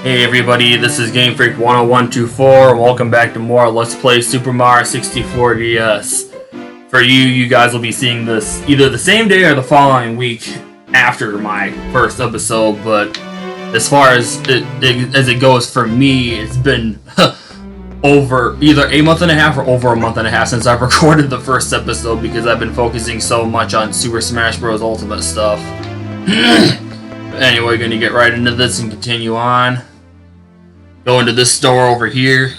Hey everybody, this is Game Freak 10124 and welcome back to more Let's Play Super Mario 64 DS. For you guys will be seeing this either the same day or the following week after my first episode, but as far as it goes for me, it's been over either a month and a half or over a month and a half since I've recorded the first episode because I've been focusing so much on Super Smash Bros. Ultimate stuff. Anyway, gonna get right into this and continue on. Go into this store over here.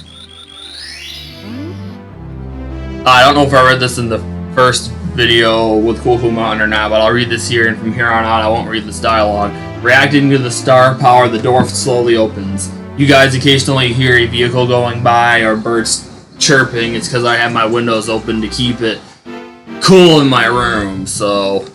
I don't know if I read this in the first video with Cool Mountain or not, but I'll read this here, and from here on out I won't read this dialogue. Reacting to the star power, the door slowly opens. You guys occasionally hear a vehicle going by or birds chirping. It's because I have my windows open to keep it cool in my room, so...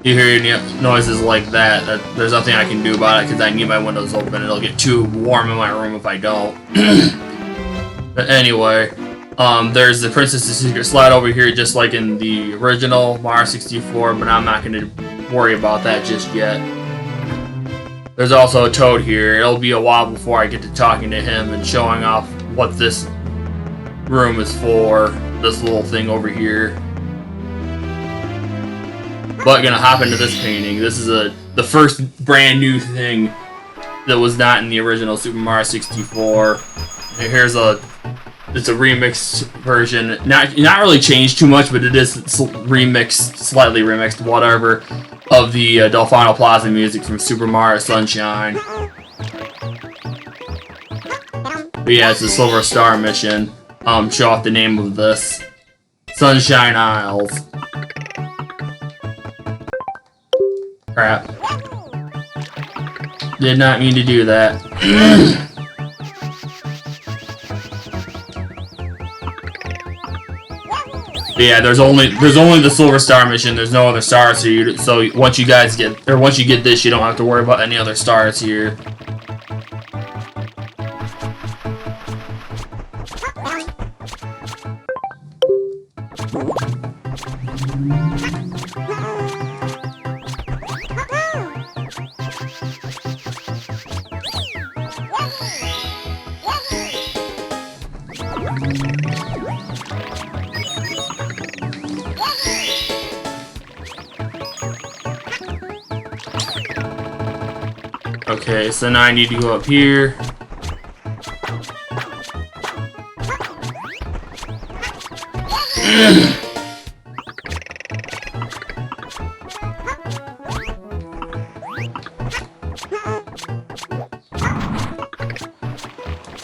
You hear noises like that, there's nothing I can do about it because I need my windows open. It'll get too warm in my room if I don't. But anyway, there's the Princess's Secret Slide over here just like in the original Mario 64, but I'm not going to worry about that just yet. There's also a Toad here. It'll be a while before I get to talking to him and showing off what this room is for, this little thing over here. But gonna hop into this painting. This is the first brand new thing that was not in the original Super Mario 64. And here's it's a remixed version. Not really changed too much, but it is remixed, slightly remixed, whatever, of the Delfino Plaza music from Super Mario Sunshine. But yeah, it's the Silver Star mission. Show off the name of this. Sunshine Isles. Crap. Did not mean to do that. But yeah, there's only the Silver Star mission. There's no other stars here. So once you get this, you don't have to worry about any other stars here. Okay, so now I need to go up here.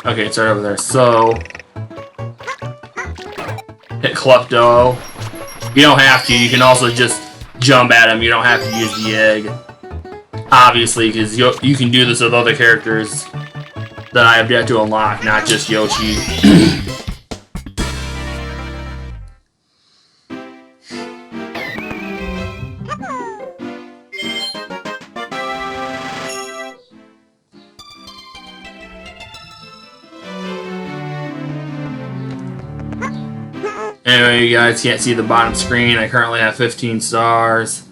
Okay, it's right over there. So, hit Klepto. You don't have to. You can also just jump at him. You don't have to use the egg. Obviously, because you can do this with other characters that I have yet to unlock, not just Yoshi. Anyway, you guys can't see the bottom screen. I currently have 15 stars.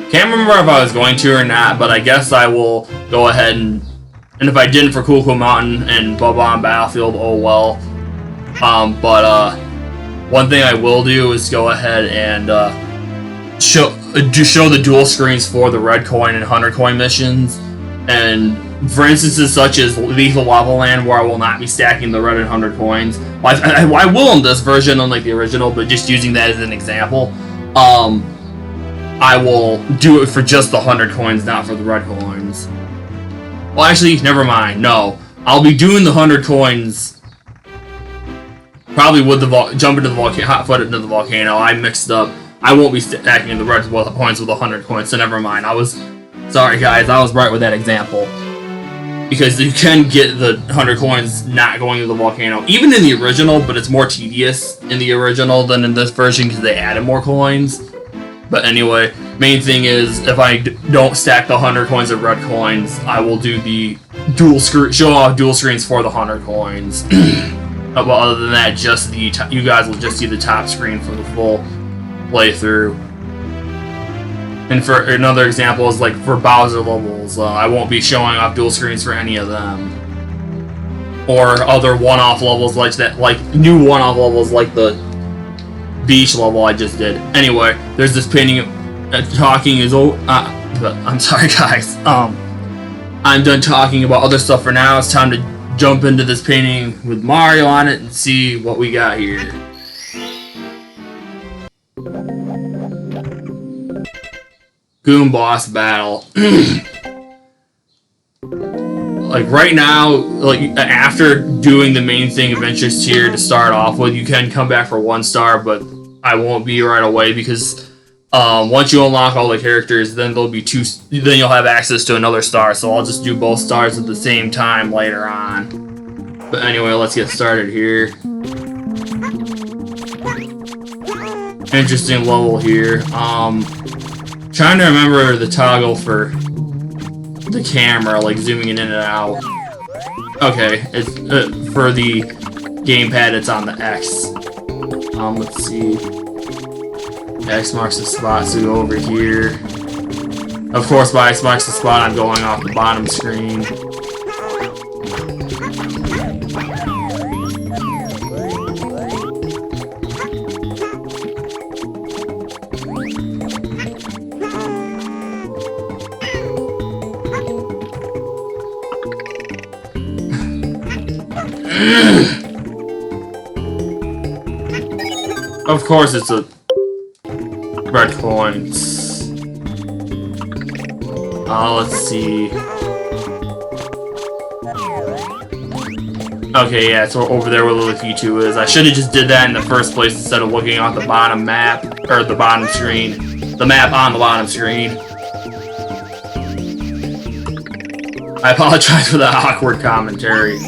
Can't remember if I was going to or not, but I guess I will go ahead and if I didn't for Cool Mountain and Bubba on Battlefield, oh well. But one thing I will do is go ahead and show the dual screens for the red coin and 100 coin missions, and for instances such as Lethal Lava Land, where I will not be stacking the red and 100 coins. Well, I will in this version, unlike the original, but just using that as an example. I will do it for just the 100 coins, not for the red coins. Well, actually, never mind. No, I'll be doing the 100 coins. Probably with the jump into the volcano, hot foot into the volcano. I mixed up. I won't be stacking the red coins with 100 coins, so never mind. Sorry guys, I was right with that example. Because you can get the 100 coins not going to the volcano, even in the original, but it's more tedious in the original than in this version because they added more coins. But anyway, main thing is, if I don't stack the 100 coins of red coins, I will do the show off dual screens for the 100 coins. Well, other than that, just you guys will just see the top screen for the full playthrough. And for another example is like for Bowser levels, I won't be showing off dual screens for any of them. Or other one-off levels like that, like new one-off levels like the beach level I just did. Anyway, there's this painting. Talking is I'm sorry, guys. I'm done talking about other stuff for now. It's time to jump into this painting with Mario on it and see what we got here. Goombas battle. Like right now, like after doing the main thing, Adventures Tier to start off with, you can come back for 1 star, but I won't be right away because once you unlock all the characters, then there'll be 2. Then you'll have access to another star. So I'll just do both stars at the same time later on. But anyway, let's get started here. Interesting level here. Trying to remember the toggle for the camera, like zooming in and out. Okay, it's for the gamepad. It's on the X. Let's see. X marks the spot, so go over here. Of course, by X marks the spot, I'm going off the bottom screen. Of course, it's a red coins. Let's see. Okay, yeah, it's over there where the key 2 is. I should have just did that in the first place instead of looking at the bottom map, or the bottom screen. The map on the bottom screen. I apologize for the awkward commentary.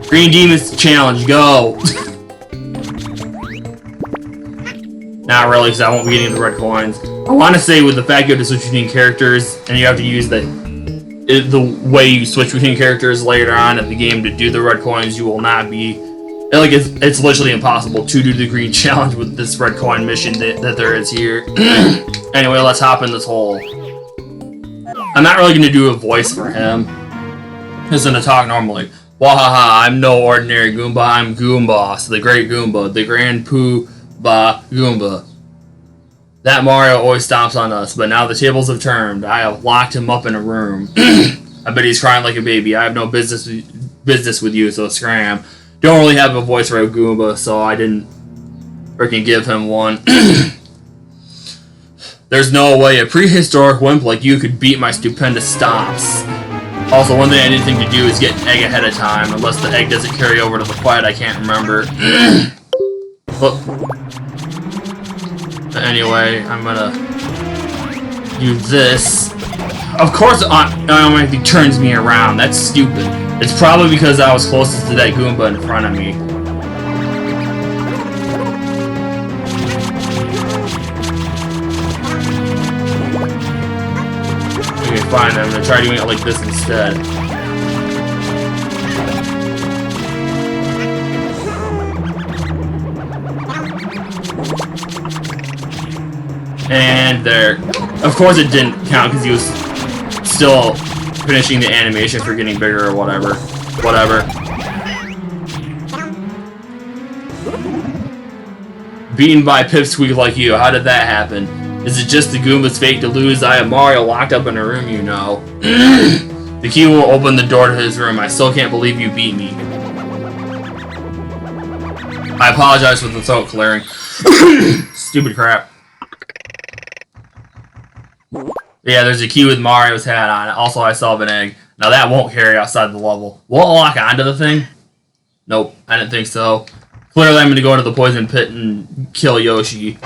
Green Demons Challenge, go! Not really, because I won't be getting the red coins. I want to say with the fact you have to switch between characters, and you have to use the way you switch between characters later on in the game to do the red coins, you will not be... Like, it's literally impossible to do the green challenge with this red coin mission that there is here. Anyway, let's hop in this hole. I'm not really going to do a voice for him. He's going to talk normally. Wahaha, I'm no ordinary Goomba, I'm Goombas, the great Goomba, the grand Pooh-Bah Goomba. That Mario always stomps on us, but now the tables have turned. I have locked him up in a room. I bet he's crying like a baby. I have no business with you, so scram. Don't really have a voice for a Goomba, so I didn't freaking give him one. There's no way a prehistoric wimp like you could beat my stupendous stomps. Also, one thing I didn't think to do is get an egg ahead of time, unless the egg doesn't carry over to the fight, I can't remember. But anyway, I'm gonna do this. Of course, it automatically turns me around. That's stupid. It's probably because I was closest to that Goomba in front of me. Okay, fine. I'm gonna try doing it like this instead. And there. Of course it didn't count because he was still finishing the animation for getting bigger or whatever. Beaten by Pipsqueak like you. How did that happen? Is it just the Goomba's fate to lose? I have Mario locked up in a room, you know. The key will open the door to his room. I still can't believe you beat me. I apologize for the throat clearing. Stupid crap. Yeah, there's a key with Mario's hat on it. Also, I saw an egg. Now that won't carry outside the level. Will it lock onto the thing? Nope, I didn't think so. Clearly, I'm going to go into the poison pit and kill Yoshi.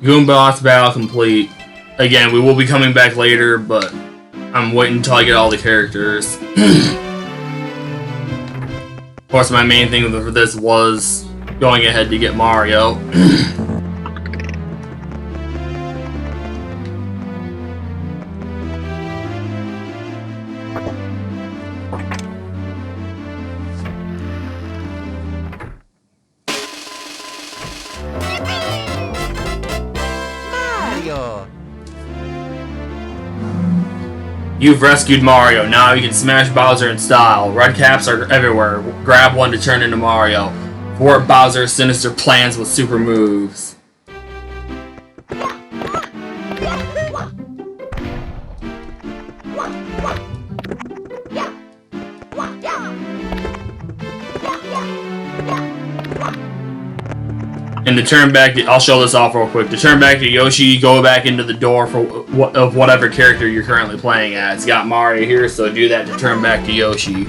Goombas battle complete. again, we will be coming back later, but I'm waiting until I get all the characters. Of course, my main thing for this was going ahead to get Mario. You've rescued Mario. Now you can smash Bowser in style. Red caps are everywhere. Grab one to turn into Mario. Thwart Bowser's sinister plans with super moves. And to turn back, I'll show this off real quick. To turn back to Yoshi, go back into the door of whatever character you're currently playing as. It's got Mario here, so do that to turn back to Yoshi.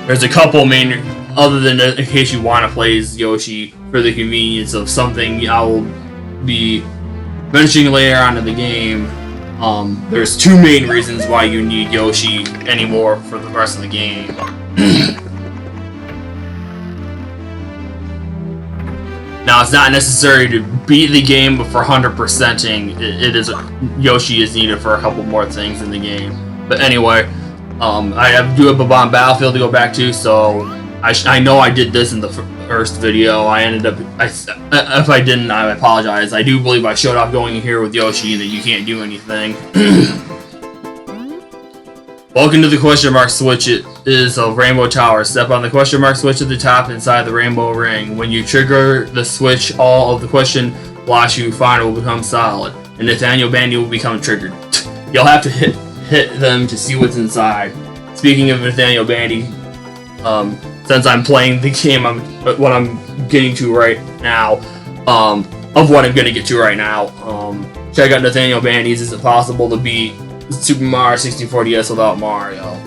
There's a couple main, other than in case you want to play as Yoshi for the convenience of something I will be mentioning later on in the game. There's two main reasons why you need Yoshi anymore for the rest of the game. Now, it's not necessary to beat the game, but for 100%ing, Yoshi is needed for a couple more things in the game. But anyway, I do have a Battlefield to go back to, so I know I did this in the first video. If I didn't, I apologize. I do believe I showed off going in here with Yoshi and that you can't do anything. Welcome to the question mark switch. It is a rainbow tower. Step on the question mark switch at the top inside the rainbow ring. When you trigger the switch, all of the question blocks you find will become solid, and Nathaniel Bandy will become triggered. You'll have to hit them to see what's inside. Speaking of Nathaniel Bandy, since I'm playing the game, what I'm getting to right now, of what I'm gonna get to right now. Check out Nathaniel Bandy's. Is it possible to beat Super Mario 64 DS without Mario?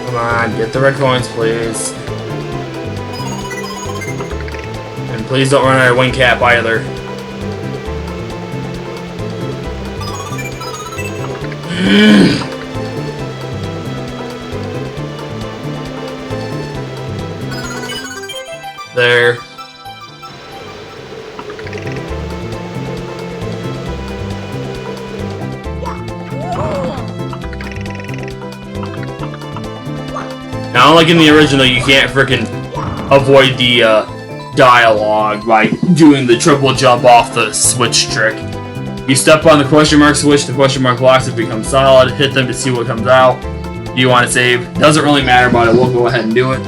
Come on, get the red coins, please. And please don't run out of wing cap either. There. Now, like in the original, you can't frickin' avoid the dialogue by doing the triple jump off the switch trick. You step on the question mark switch, the question mark blocks it becomes solid, hit them to see what comes out. Do you want to save? Doesn't really matter, but I will go ahead and do it.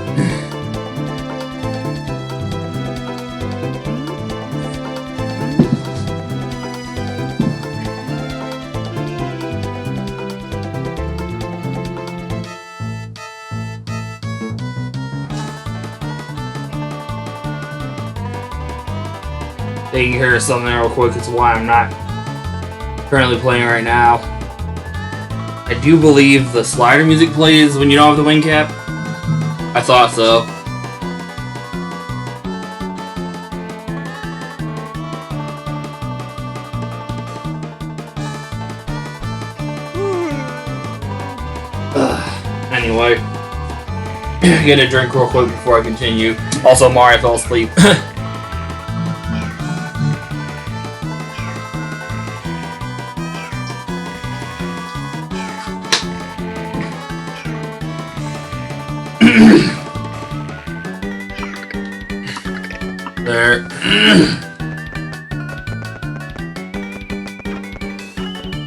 Taking care of something real quick, it's why I'm not currently playing right now. I do believe the slider music plays when you don't have the wing cap. I thought so. Anyway, get a drink real quick before I continue. Also, Mario fell asleep. There.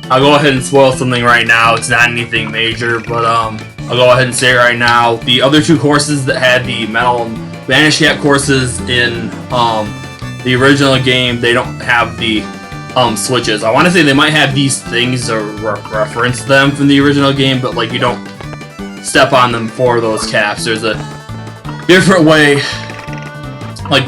I'll go ahead and spoil something right now. It's not anything major, but I'll go ahead and say it right now. The other two courses that had the metal and vanish cap courses in the original game, they don't have the switches. I want to say they might have these things to reference them from the original game, but like you don't step on them for those caps. There's a different way. Like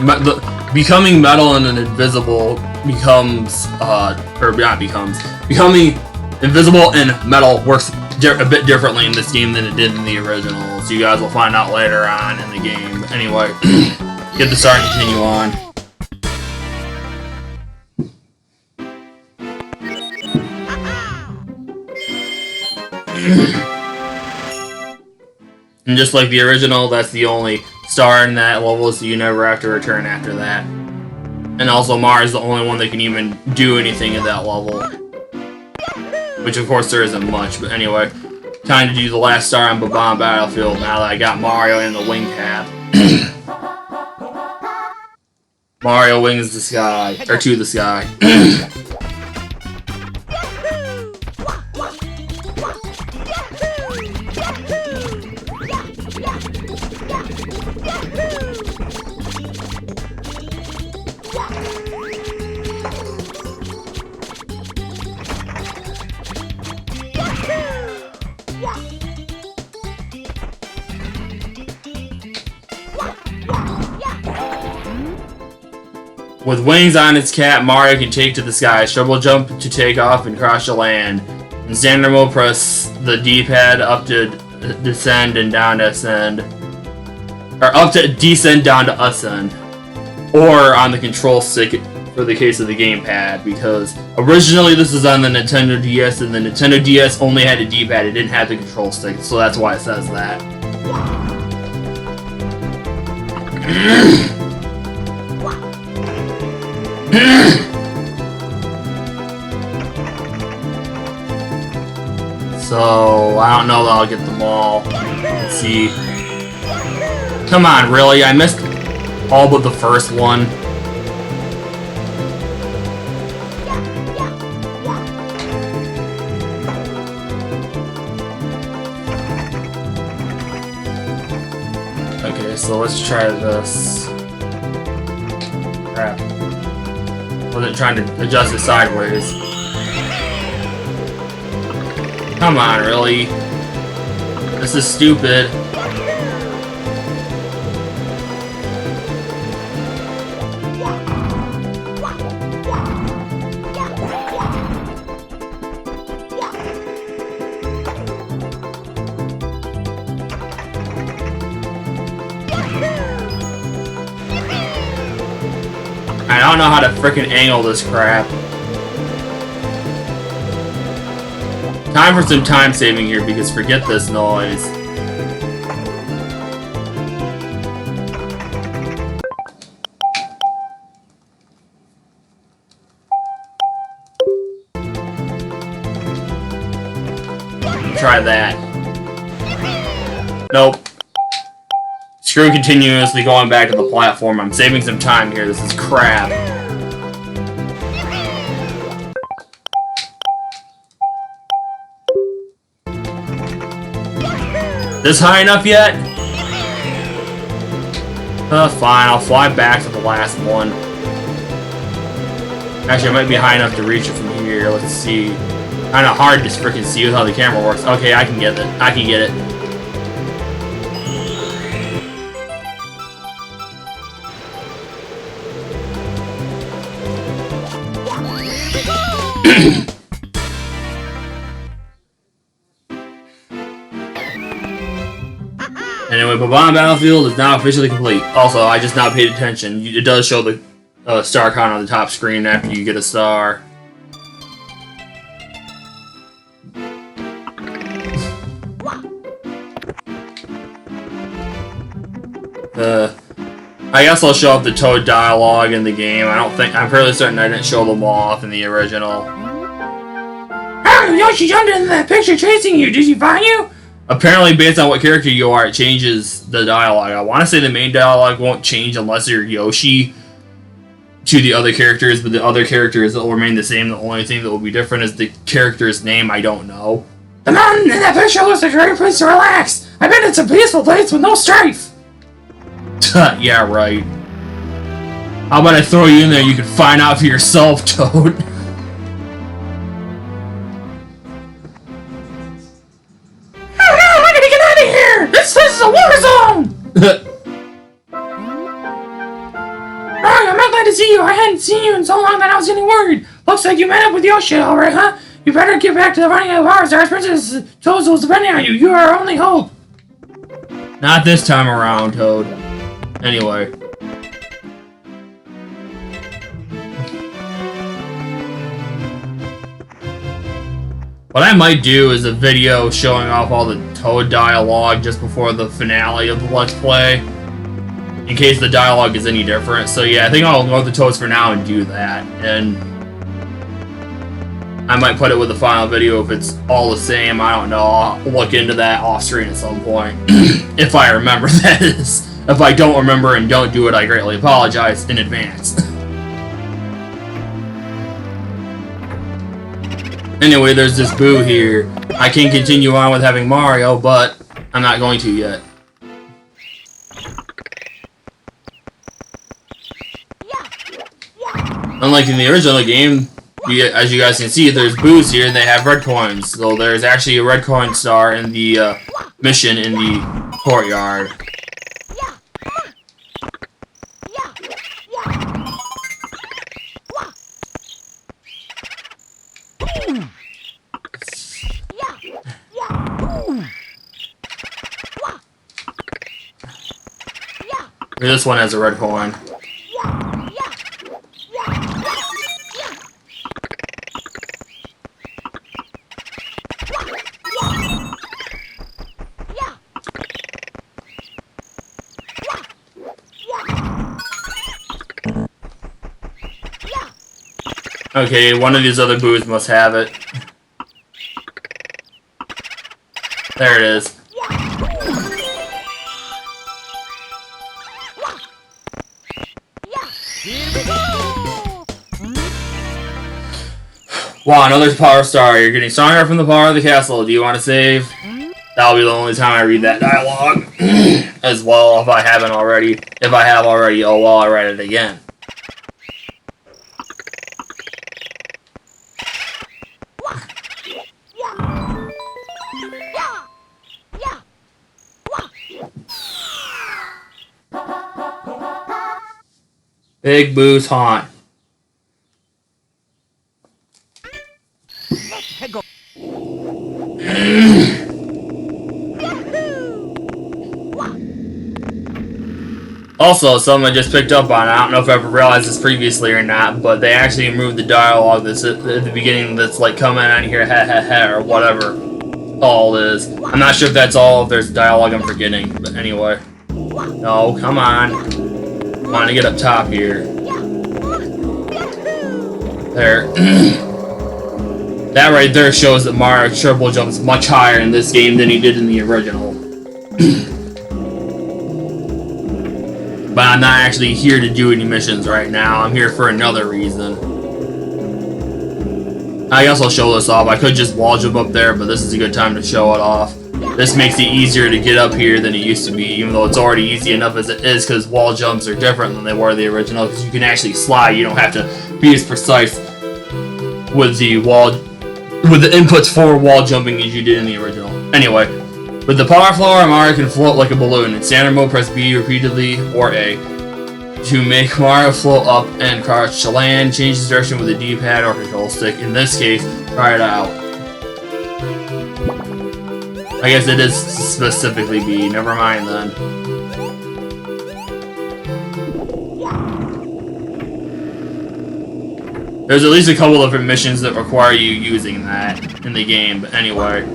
becoming metal and invisible becomes, or not becomes, becoming invisible and metal works a bit differently in this game than it did in the original. So you guys will find out later on in the game. But anyway, get the start and continue on. And just like the original, that's the only star in that level, so you never have to return after that. And also Mario's the only one that can even do anything at that level. Which of course there isn't much, but anyway. Time to do the last star on Bob-omb Battlefield now that I got Mario in the wing cap. Mario wings the sky, or to the sky. With wings on its cap, Mario can take to the sky, triple jump to take off and crash to land. In standard mode, press the D-pad up to descend and down to ascend. Or up to descend, down to ascend. Or on the control stick for the case of the gamepad, because originally this was on the Nintendo DS, and the Nintendo DS only had a D-pad, it didn't have the control stick, so that's why it says that. So, I don't know that I'll get them all. Let's see. Come on, really? I missed all but the first one. Okay, so let's try this. Crap. Wasn't trying to adjust it sideways. Come on, really? This is stupid. I don't know how to frickin' angle this crap. Time for some time saving here, because forget this noise. Try that. Nope. Screw continuously going back to the platform. I'm saving some time here. This is crap. This high enough yet? Fine, I'll fly back to the last one. Actually, it might be high enough to reach it from here. Let's see. Kinda hard to freaking see with how the camera works. Okay, I can get it. I can get it. Anyway, Bob-omb Battlefield is now officially complete. Also, I just now paid attention. It does show the star count on the top screen after you get a star. I guess I'll show up the Toad dialogue in the game. I'm fairly certain I didn't show them all off in the original. Oh, Yoshi jumped in that picture chasing you. Did he find you? Apparently, based on what character you are, it changes the dialogue. I want to say the main dialogue won't change unless you're Yoshi to the other characters, but the other characters will remain the same. The only thing that will be different is the character's name. I don't know. The mountain in that picture looks like a great place to relax. I bet it's a peaceful place with no strife. Yeah, right. How about I throw you in there? You can find out for yourself, Toad. Oh no, I gotta get out of here! This is a war zone! hadn't seen you in so long that I was getting worried. Looks like you met up with your shit alright, huh? You better get back to the running of the power stars. Princess Toadstool's depending on you. You are our only hope. Not this time around, Toad. Anyway. What I might do is a video showing off all the Toad dialogue just before the finale of the Let's Play. In case the dialogue is any different. So yeah, I think I'll go with the Toads for now and do that. And I might put it with the final video if it's all the same. I don't know. I'll look into that off screen at some point. If I remember, that is. If I don't remember and don't do it, I greatly apologize in advance. Anyway, there's this Boo here. I can continue on with having Mario, but I'm not going to yet. Unlike in the original game, as you guys can see, there's Boos here and they have red coins. So there's actually a red coin star in the mission in the courtyard. This one has a red coin. Okay, one of these other Boos must have it. There it is. Wow, another power star. You're getting stronger from the power of the castle. Do you want to save? That'll be the only time I read that dialogue. As well, if I haven't already. If I have already, oh well, I read it again. Big Boo's haunt. Also, something I just picked up on, I don't know if I ever realized this previously or not, but they actually removed the dialogue that's at the beginning that's like coming on here, ha ha ha, or whatever all it is. I'm not sure if that's all, if there's dialogue I'm forgetting, but anyway. No, come on. I want to get up top here. There. That right there shows that Mario triple jumps much higher in this game than he did in the original. But I'm not actually here to do any missions right now. I'm here for another reason. I guess I'll show this off. I could just wall jump up there, but this is a good time to show it off. This makes it easier to get up here than it used to be, even though it's already easy enough as it is, because wall jumps are different than they were in the original, because you can actually slide. You don't have to be as precise with the inputs for wall jumping as you did in the original. Anyway, with the power flower, Mario can float like a balloon. In standard mode, press B repeatedly or A to make Mario float up and crouch to land. Change the direction with the D-pad or control stick. In this case, try it out. I guess it is specifically B. Never mind then. There's at least a couple different missions that require you using that in the game, but anyway.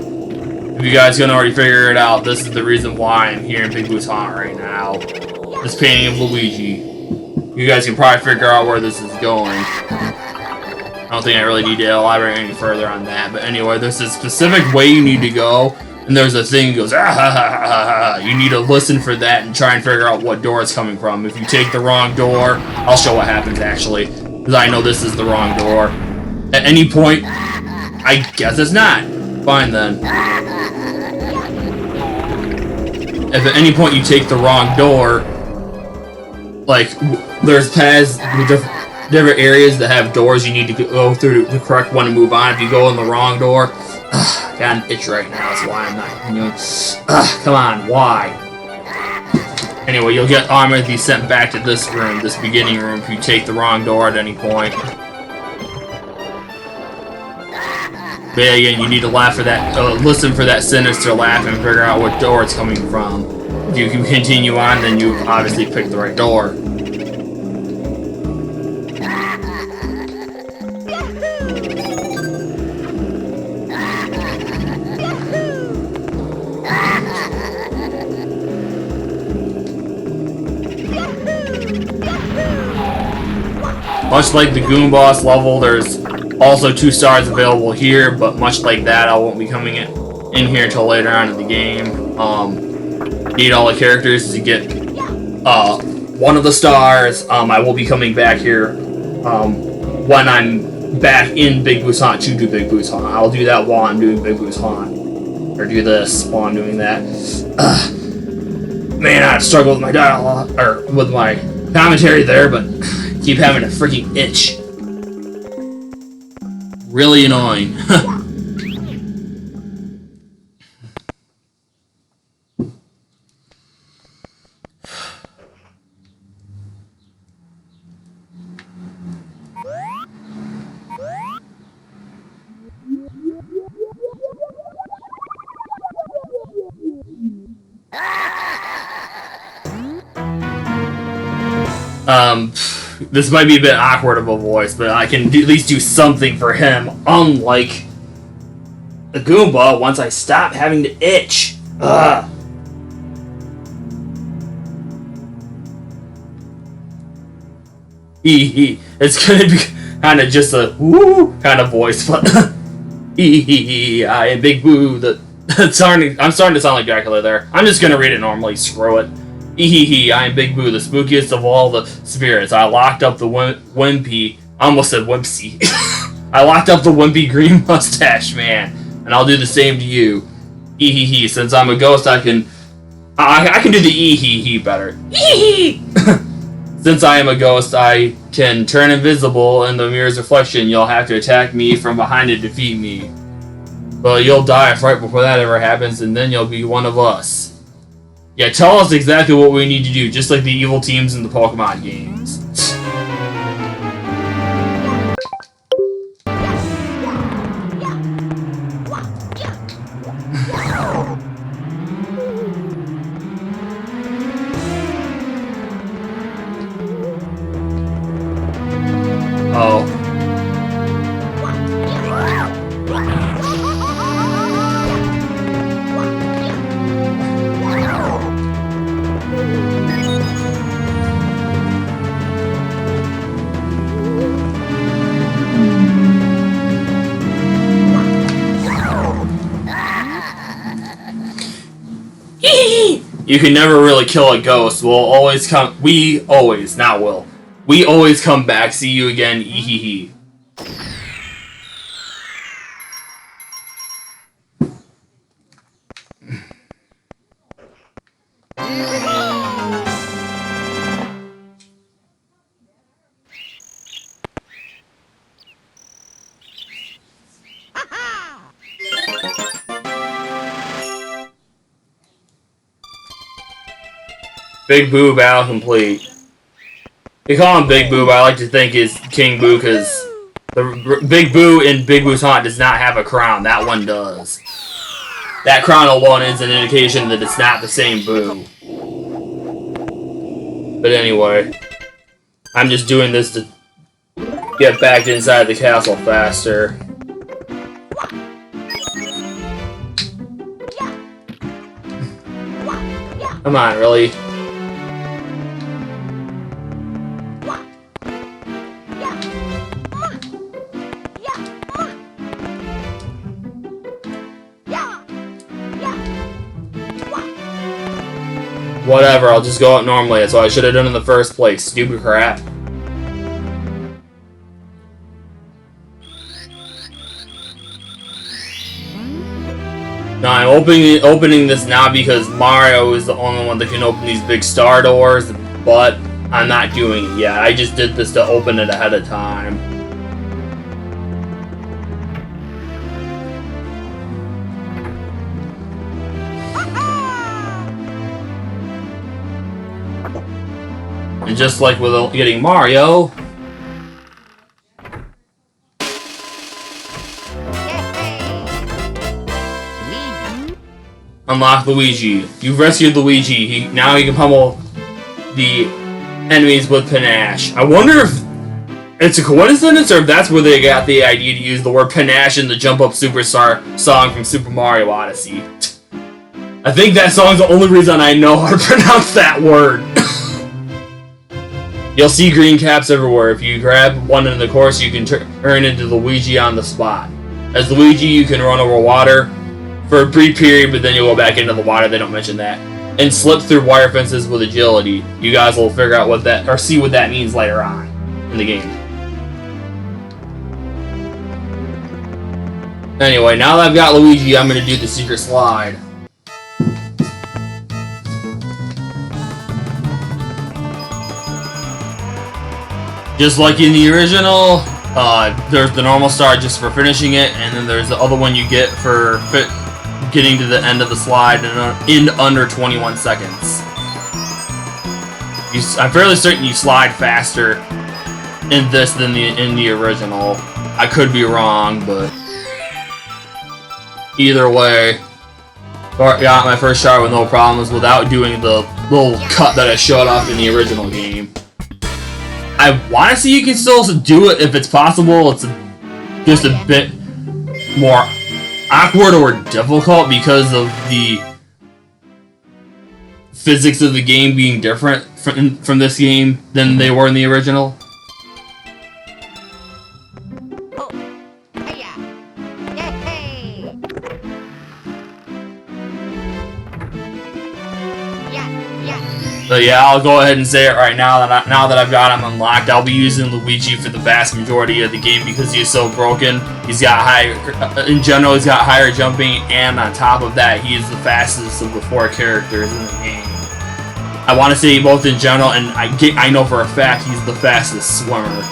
If you guys can already figure it out, this is the reason why I'm here in Big Boo's Haunt right now. This painting of Luigi. You guys can probably figure out where this is going. I don't think I really need to elaborate any further on that, but anyway, there's a specific way you need to go, and there's a thing that goes, ah, ha, ha, ha, ha. You need to listen for that and try and figure out what door it's coming from. If you take the wrong door, I'll show what happens actually, because I know this is the wrong door. At any point, I guess it's not. Fine then. If at any point you take the wrong door, like, there's paths with different areas that have doors you need to go through the correct one to move on. If you go in the wrong door, I got an itch right now, that's why I'm not, come on, why? Anyway, you'll get automatically sent back to this room, this beginning room, if you take the wrong door at any point. But yeah, again, you need to laugh for that, listen for that sinister laugh and figure out what door it's coming from. If you can continue on, then you obviously picked the right door. Much like the Goombas level, there's also 2 stars available here, but much like that, I won't be coming in here until later on in the game. Need all the characters to get 1 of the stars. I will be coming back here when I'm back in Big Boo's Haunt to do Big Boo's Haunt. I'll do that while I'm doing Big Boo's Haunt. Or do this while I'm doing that. Man, I struggle with my dialogue, or with my commentary there, but keep having a freaking itch. Really annoying. This might be a bit awkward of a voice, but I can at least do something for him, unlike the Goomba, once I stop having to itch. Ugh. It's gonna be kind of just a woo kind of voice, but I am Big Boo. I'm starting to sound like Dracula there. I'm just gonna read it normally, screw it. I am Big Boo, the spookiest of all the spirits. I locked up the wimpy. I almost said wimpsy. I locked up the wimpy green mustache man, and I'll do the same to you. Since I'm a ghost, I can do the better. Since I am a ghost, I can turn invisible in the mirror's reflection. You'll have to attack me from behind to defeat me. But you'll die right before that ever happens, and then you'll be one of us. Yeah, tell us exactly what we need to do, just like the evil teams in the Pokemon games. Oh. You can never really kill a ghost. We always come back. See you again. Big Boo battle complete. We call him Big Boo, but I like to think is King Boo because the Big Boo in Big Boo's Haunt does not have a crown. That one does. That crown alone is an indication that it's not the same Boo. But anyway, I'm just doing this to get back inside the castle faster. Come on, really? Whatever, I'll just go out normally. That's what I should have done in the first place. Stupid crap. Now I'm opening this now because Mario is the only one that can open these big star doors, but I'm not doing it yet. I just did this to open it ahead of time. And just like with getting Mario, unlock Luigi. You've rescued Luigi. Now he can pummel the enemies with panache. I wonder if it's a coincidence or if that's where they got the idea to use the word panache in the Jump Up Superstar song from Super Mario Odyssey. I think that song's the only reason I know how to pronounce that word. You'll see green caps everywhere. If you grab one in the course, you can turn into Luigi on the spot. As Luigi, you can run over water for a brief period, but then you'll go back into the water. They don't mention that. And slip through wire fences with agility. You guys will figure out what that, or see what that means later on in the game. Anyway, now that I've got Luigi, I'm going to do the secret slide. Just like in the original, there's the normal star just for finishing it, and then there's the other one you get for getting to the end of the slide in under 21 seconds. I'm fairly certain you slide faster in this than in the original. I could be wrong, but either way, got my first shot with no problems without doing the little cut that I showed off in the original game. I want to see you can still do it if it's possible. It's just a bit more awkward or difficult because of the physics of the game being different from this game than they were in the original. But yeah, I'll go ahead and say it right now that I've got him unlocked. I'll be using Luigi for the vast majority of the game because he's so broken. He's got in general, he's got higher jumping, and on top of that, he is the fastest of the 4 characters in the game. I want to say both in general, and I know for a fact he's the fastest swimmer.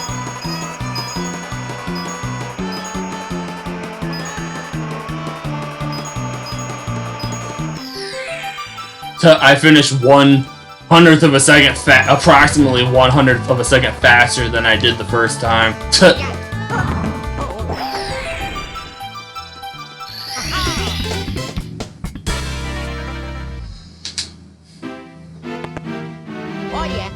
I finished 1/100th of a second approximately 1/100th of a second faster than I did the first time. Oh yeah.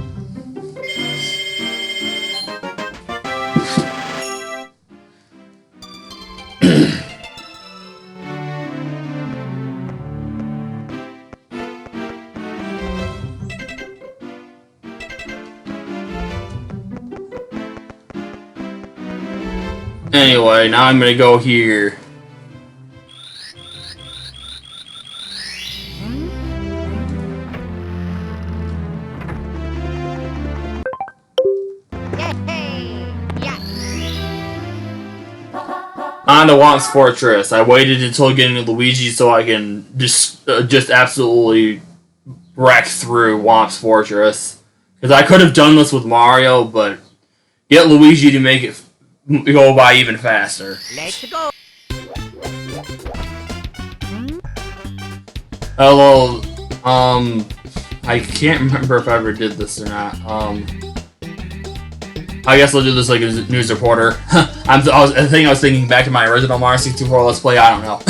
Anyway, now I'm gonna go here. On to Womp's Fortress. I waited until getting to Luigi so I can just absolutely wreck through Womp's Fortress. Because I could have done this with Mario, but get Luigi to make it go by even faster. Let's go. Hello, I can't remember if I ever did this or not. I guess I'll do this like a news reporter. I was thinking back to my original Mario 64 Let's Play. I don't know.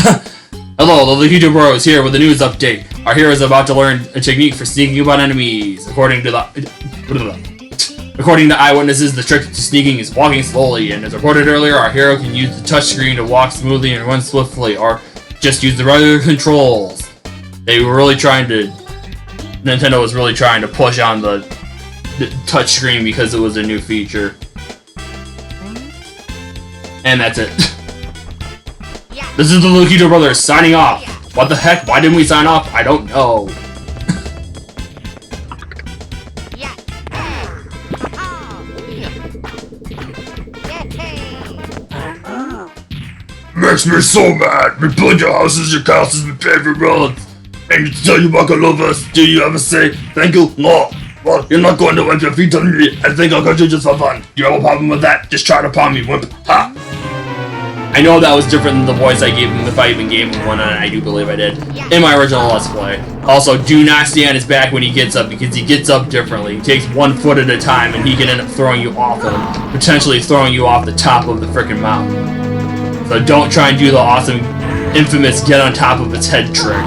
Hello, the Luigi Bro is here with a news update. Our hero is about to learn a technique for sneaking about enemies. According to eyewitnesses, the trick to sneaking is walking slowly, and as reported earlier, our hero can use the touchscreen to walk smoothly and run swiftly, or just use the regular controls. Nintendo was really trying to push on the touchscreen because it was a new feature. And that's it. This is the Luigi Brothers signing off. What the heck? Why didn't we sign off? I don't know. Makes me so mad. We build your houses, your castles, my favorite roads. And to tell you what I love us, do you ever say thank you? No. Well, you're not going to wipe your feet on me. I think I'll go to just for fun. Do you have a problem with that? Just try to palm me, wimp. Ha! I know that was different than the voice I gave him, if I even gave him one, and I do believe I did, in my original Let's Play. Also, do not stay on his back when he gets up, because he gets up differently. He takes 1 foot at a time, and he can end up throwing you off him, potentially throwing you off the top of the frickin' mountain. So don't try and do the awesome, infamous get on top of its head trick.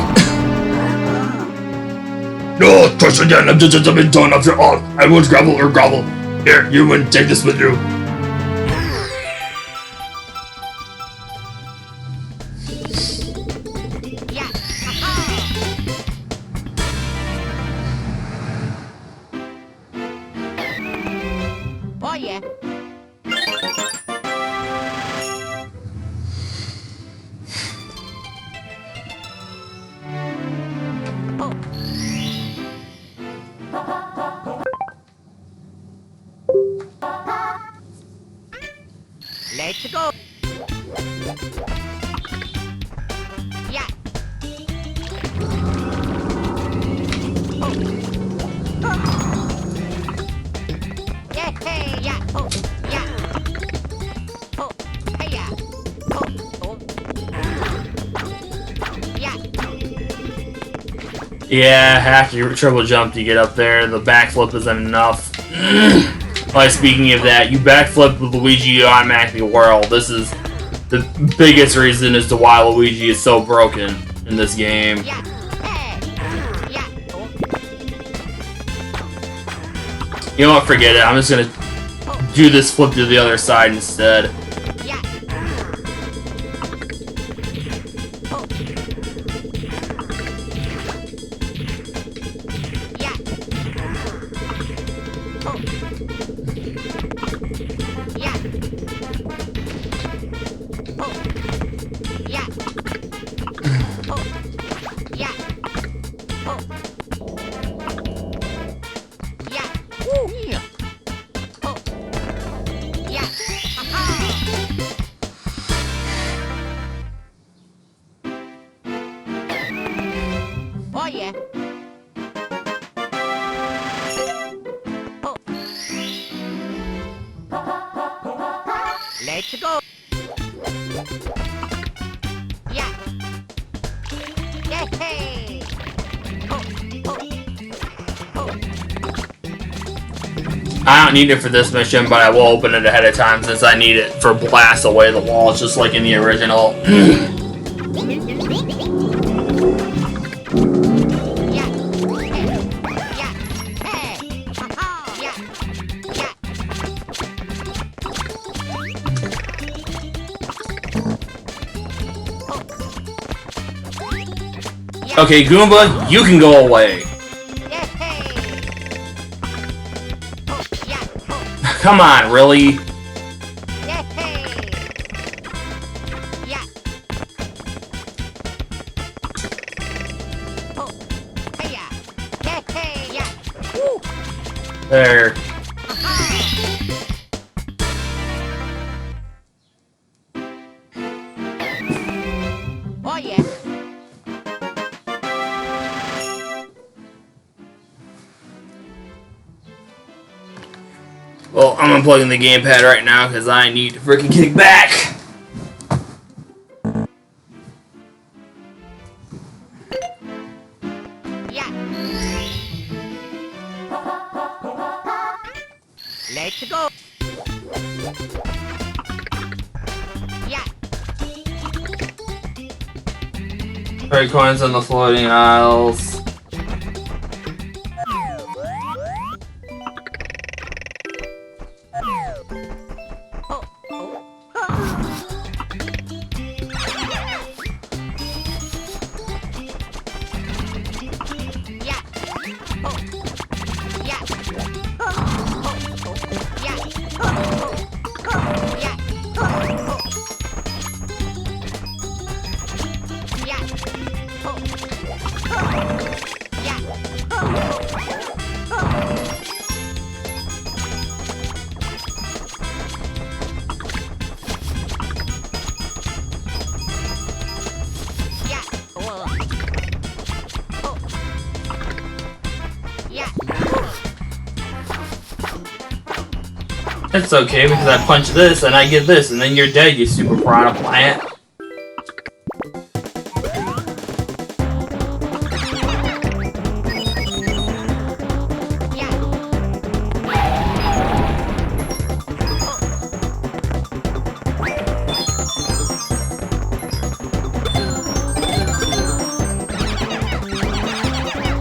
No, trust again, I'm just a bit done after all. I won't grovel or grovel. Here, you win, take this with you. Oh yeah. Let's go. Yeah. Yeah, hey, yeah. Oh, yeah. Oh, hey, yeah. Oh. Yeah. Yeah, half your triple jump to get up there. The backflip isn't enough. Like, speaking of that, you backflip with Luigi, you automatically whirl. This is the biggest reason as to why Luigi is so broken in this game. Yeah. Hey. Yeah. Oh. You know what, forget it. I'm just gonna do this flip to the other side instead. Yeah. Oh. Yeah. Oh. Yeah. Oh. Yeah. Oh. Yeah. Oh. Yeah. Woo. Yeah. Oh. Yeah. Aha. Oh yeah. Oh. Let's go. Yeah. Yeah. Hey. Oh. Oh. Oh. I don't need it for this mission, but I will open it ahead of time since I need it for blast away the walls, just like in the original. Yeah. Hey. Yeah. Hey. Aha. Yeah. Yeah. Yeah. Okay, Goomba, you can go away. Yeah. Hey. Oh. Yeah. Oh. Come on, really? Yeah. Hey. Yeah. Oh. Hey. Yeah. Yeah. Hey. Yeah. Woo. There. Oh yeah. Well, I'm unplugging the gamepad right now because I need to freaking kick back. Yeah. Let's go. Yeah. 3 coins on the floating aisles. Oh. Oh. Yeah. Oh. Yeah. Oh. Oh. Yeah. Oh. Yeah. Oh. Yeah. Oh. Yeah. Yeah. Oh. Oh. Yeah. That's okay because I punch this and I get this, and then you're dead, you super piranha plant.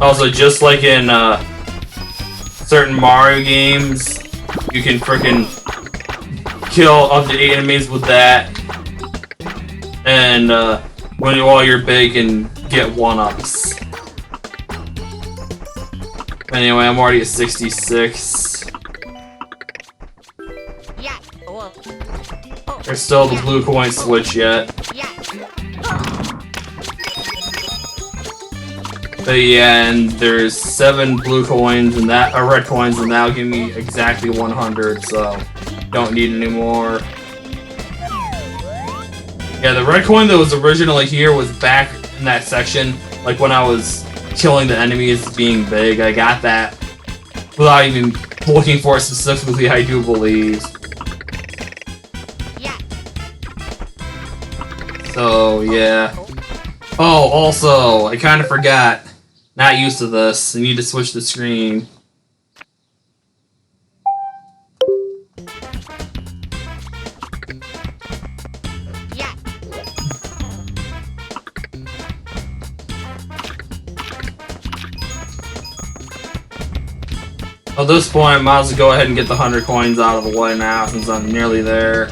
Also, just like in certain Mario games, you can frickin' kill up to 8 enemies with that, and while you're big, and get 1-ups. Anyway, I'm already at 66. There's still the blue coin switch yet. But yeah, and there's 7 blue coins and that, or red coins, and that'll give me exactly 100, so don't need any more. Yeah, the red coin that was originally here was back in that section, like when I was killing the enemies being big. I got that without even looking for it specifically, I do believe. So, yeah. Oh, also, I kind of forgot. Not used to this. I need to switch the screen. At this point, I might as well go ahead and get the 100 coins out of the way now since I'm nearly there.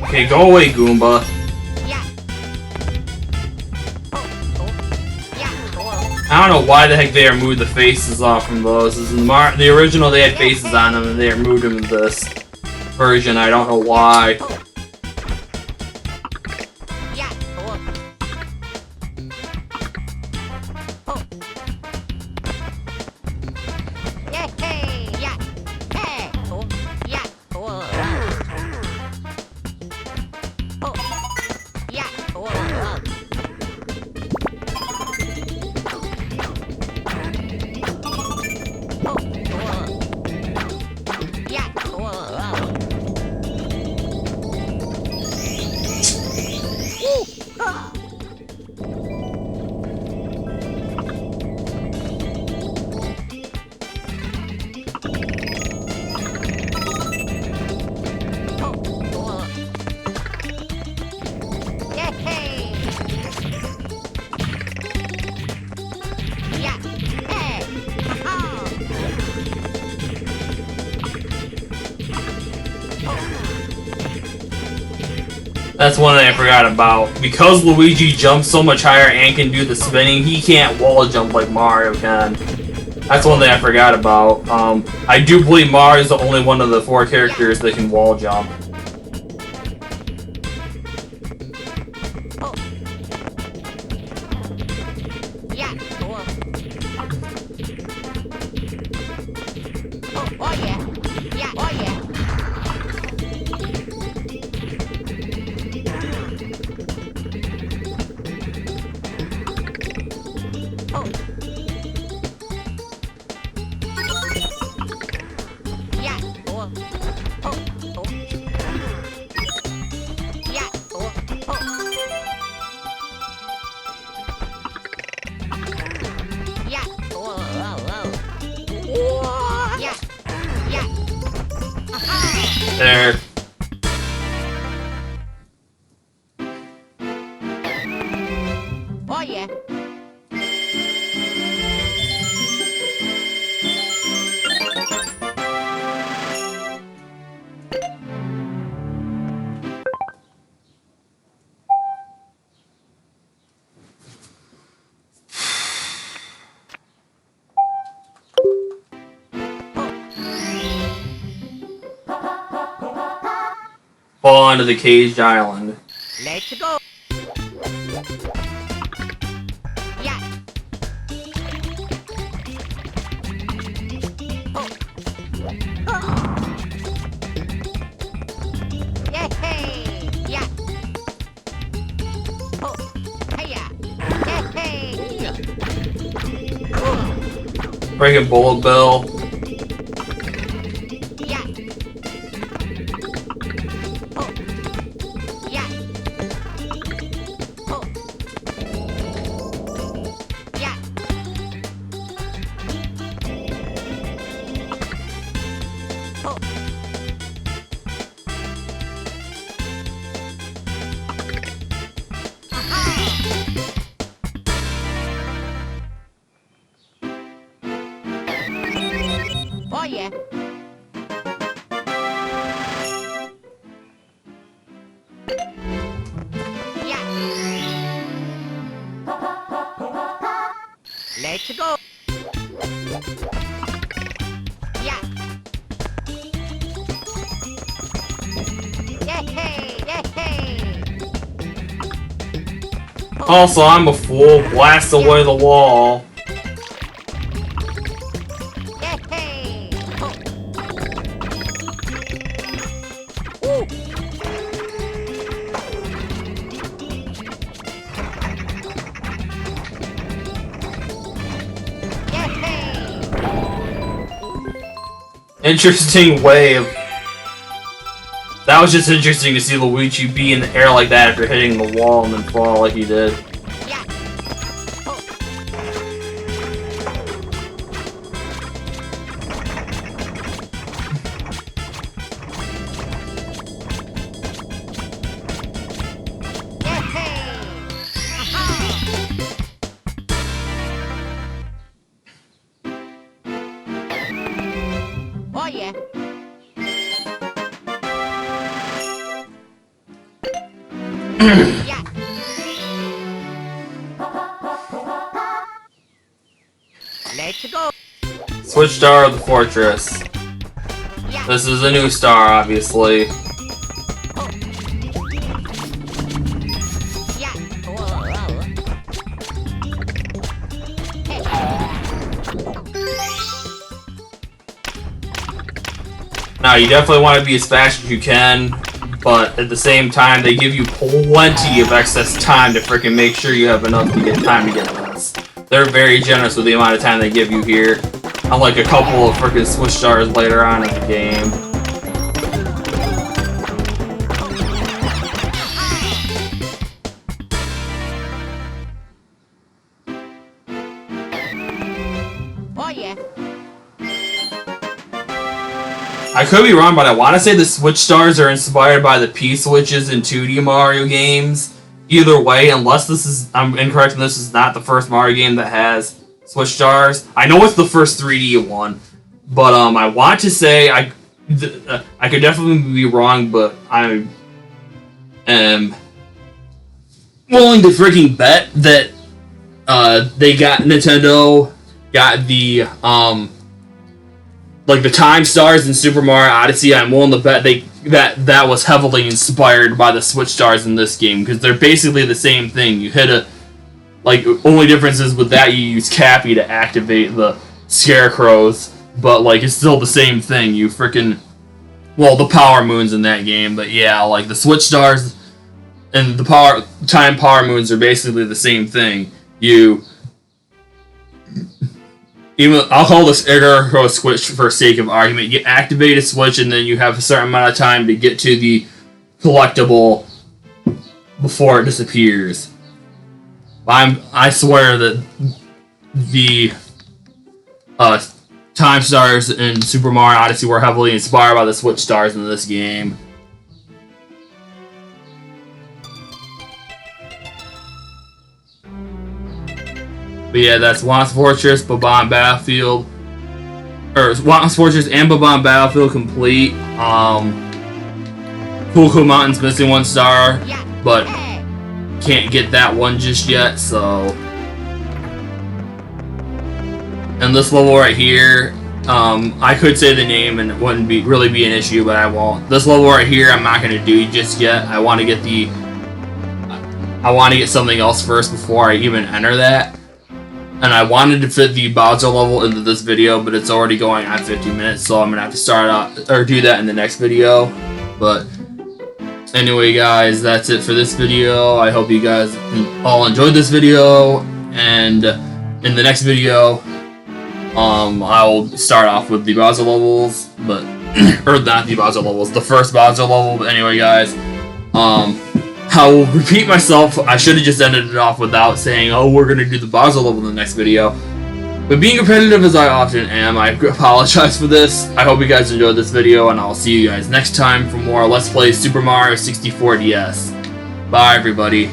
Okay, go away, Goomba. I don't know why the heck they removed the faces off from those. In the original, they had faces on them, and they removed them in this version. I don't know why. That's one thing I forgot about. Because Luigi jumps so much higher and can do the spinning, he can't wall jump like Mario can. That's one thing I forgot about. I do believe Mario is the only one of the 4 characters that can wall jump. There. Oh yeah. fall onto the caged island. Let's go. Yeah. Oh. Oh. Yay! Yeah. Oh. Hiya. Yay! Oh. Freaking Bullet Bill. Yeah. Oh. Yeah. Oh. Yeah. Oh. Oh yeah. Yeah. Let's go. Yeah. Yay! Yay! Also, I'm a fool. Blast away the wall. Yay! Oh. Ooh. Yay! Interesting way of. That was just interesting to see Luigi be in the air like that after hitting the wall and then fall like he did. Yeah. Oh. Yay! Oh yeah. Yeah. Let's go. Switch star of the fortress. Yeah. This is a new star, obviously. Oh. Yeah. Whoa. Hey. Now, you definitely want to be as fast as you can, but at the same time, they give you plenty of excess time to freaking make sure you have enough to get time to get this. They're very generous with the amount of time they give you here, unlike a couple of freaking switch stars later on in the game. Oh yeah. I could be wrong, but I want to say the switch stars are inspired by the P-switches in 2D Mario games. Either way, unless this is, I'm incorrect, and this is not the first Mario game that has switch stars. I know it's the first 3D one, but I want to say I could definitely be wrong, but I am willing to freaking bet that Nintendo got the like the time stars in Super Mario Odyssey. I'm willing to bet that was heavily inspired by the switch stars in this game, because they're basically the same thing. You hit a, like, only difference is with that you use Cappy to activate the scarecrows, but like it's still the same thing. You freaking, well, the power moons in that game, but yeah, like the switch stars and the time power moons are basically the same thing. I'll call this Scarecrow switch for sake of argument. You activate a switch and then you have a certain amount of time to get to the collectible before it disappears. I swear that the time stars in Super Mario Odyssey were heavily inspired by the switch stars in this game. But yeah, that's Wan's Fortress, Bob-omb Battlefield, or Wan's Fortress and Bob-omb Battlefield complete. Cool Mountain's missing one star, but can't get that one just yet, so. And this level right here I could say the name and it wouldn't really be an issue, but I won't. This level right here, I'm not gonna do just yet. I want to get something else first before I even enter that. And I wanted to fit the Bowser level into this video, but it's already going on 50 minutes, so I'm gonna have to start out or do that in the next video. But anyway, guys, that's it for this video. I hope you guys all enjoyed this video, and in the next video, I'll start off with the Bowser levels, but or not the Bowser levels, the first Bowser level. But anyway, guys, I will repeat myself. I should have just ended it off without saying, "Oh, we're gonna do the Bowser level in the next video." But being competitive as I often am, I apologize for this. I hope you guys enjoyed this video, and I'll see you guys next time for more Let's Play Super Mario 64 DS. Bye, everybody.